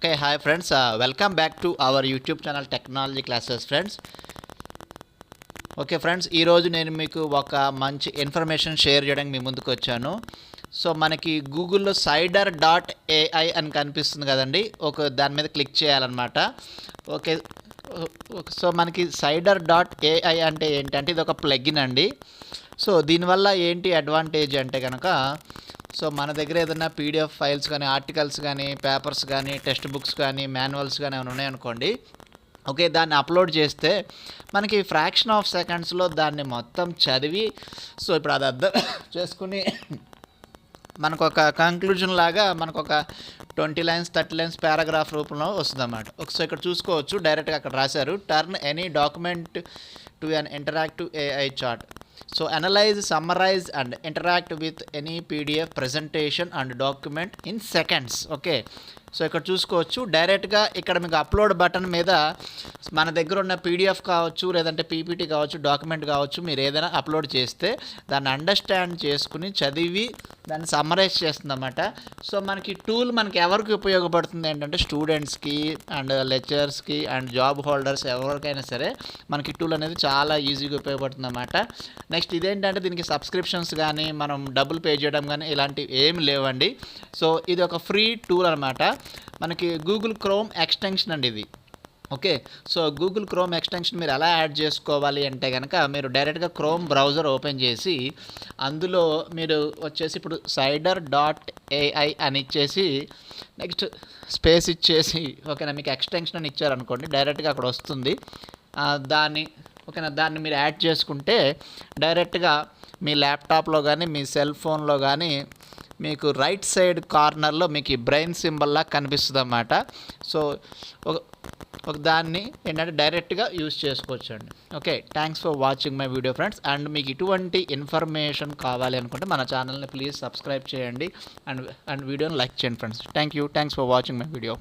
Okay, hi friends. Welcome back to our YouTube channel Technology Classes, friends. Okay friends, ఈరోజు నేను మీకు ఒక మంచి ఇన్ఫర్మేషన్ షేర్ చేయడానికి మీ ముందుకు వచ్చాను. సో మనకి గూగుల్లో cider.ai అని కనిపిస్తుంది కదండి. దాని మీద క్లిక్ చేయాలన్నమాట. ఓకే, సో మనకి cider.ai అంటే ఏంటంటే ఇది ఒక ప్లగిన్ అండి. సో దీనివల్ల ఏంటి అడ్వాంటేజ్ అంటే కనుక, సో మన దగ్గర ఏదైనా పీడిఎఫ్ ఫైల్స్ కానీ, ఆర్టికల్స్ కానీ, పేపర్స్ కానీ, టెక్స్ట్ బుక్స్ కానీ, మాన్యువల్స్ కానీ ఏమైనా ఉన్నాయనుకోండి. ఓకే, దాన్ని అప్లోడ్ చేస్తే మనకి ఫ్రాక్షన్ ఆఫ్ సెకండ్స్లో దాన్ని మొత్తం చదివి, సో ఇప్పుడు అది అర్థం చేసుకుని మనకు ఒక కంక్లూజన్ లాగా మనకు ఒక 20 లైన్స్ 30 లైన్స్ పారాగ్రాఫ్ రూపంలో వస్తుంది అన్నమాట. సో ఇక్కడ చూసుకోవచ్చు, డైరెక్ట్గా అక్కడ రాశారు, turn any document to an interactive AI chart. So analyse, summarise and interact with any PDF presentation and document in seconds. Okay, so ఇక్కడ చూసుకోవచ్చు, డైరెక్ట్గా ఇక్కడ మీకు అప్లోడ్ బటన్ మీద మన దగ్గర ఉన్న పీడిఎఫ్ కావచ్చు, లేదంటే పీపీటీ కావచ్చు, డాక్యుమెంట్ కావచ్చు, మీరు ఏదైనా అప్లోడ్ చేస్తే దాన్ని అండర్స్టాండ్ చేసుకుని చదివి దాన్ని సమ్మరైజ్ చేస్తుందన్నమాట. సో మనకి టూల్ మనకి ఎవరికి ఉపయోగపడుతుంది ఏంటంటే స్టూడెంట్స్కి అండ్ లెక్చరర్స్కి అండ్ జాబ్ హోల్డర్స్ ఎవరికైనా సరే మనకి టూల్ అనేది చాలా ఈజీగా ఉపయోగపడుతుంది అన్నమాట. నెక్స్ట్ ఇదేంటంటే దీనికి సబ్స్క్రిప్షన్స్ కానీ మనం డబ్బులు పే చేయడం కానీ ఇలాంటివి ఏమి లేవండి. సో ఇది ఒక ఫ్రీ టూల్ అనమాట. మనకి గూగుల్ క్రోమ్ ఎక్స్టెన్షన్ అండి ఇది. Okay, so Google chrome extension మీరు ఎలా యాడ్ చేసుకోవాలి అంటే కనుక, మీరు డైరెక్ట్గా క్రోమ్ బ్రౌజర్ ఓపెన్ చేసి అందులో మీరు వచ్చేసి ఇప్పుడు cider.ai అని ఇచ్చేసి నెక్స్ట్ స్పేస్ ఇచ్చేసి, ఓకేనా, మీకు ఎక్స్టెన్షన్ అని ఇచ్చారనుకోండి, డైరెక్ట్గా అక్కడ వస్తుంది. దాన్ని మీరు యాడ్ చేసుకుంటే డైరెక్ట్గా మీ ల్యాప్టాప్లో కానీ మీ సెల్ ఫోన్లో కానీ మీకు రైట్ సైడ్ కార్నర్లో మీకు ఈ బ్రెయిన్ సింబల్లా కనిపిస్తుంది అన్నమాట. సో ఒక దాన్ని ఏంటంటే డైరెక్ట్గా యూజ్ చేసుకోవచ్చు అండి. Okay, thanks for watching my video friends. And మీకు ఇటువంటి ఇన్ఫర్మేషన్ కావాలి అనుకుంటే మన ఛానల్ని ప్లీజ్ సబ్స్క్రైబ్ చేయండి అండ్ వీడియోని లైక్ చేయండి friends. Thanks for watching my video.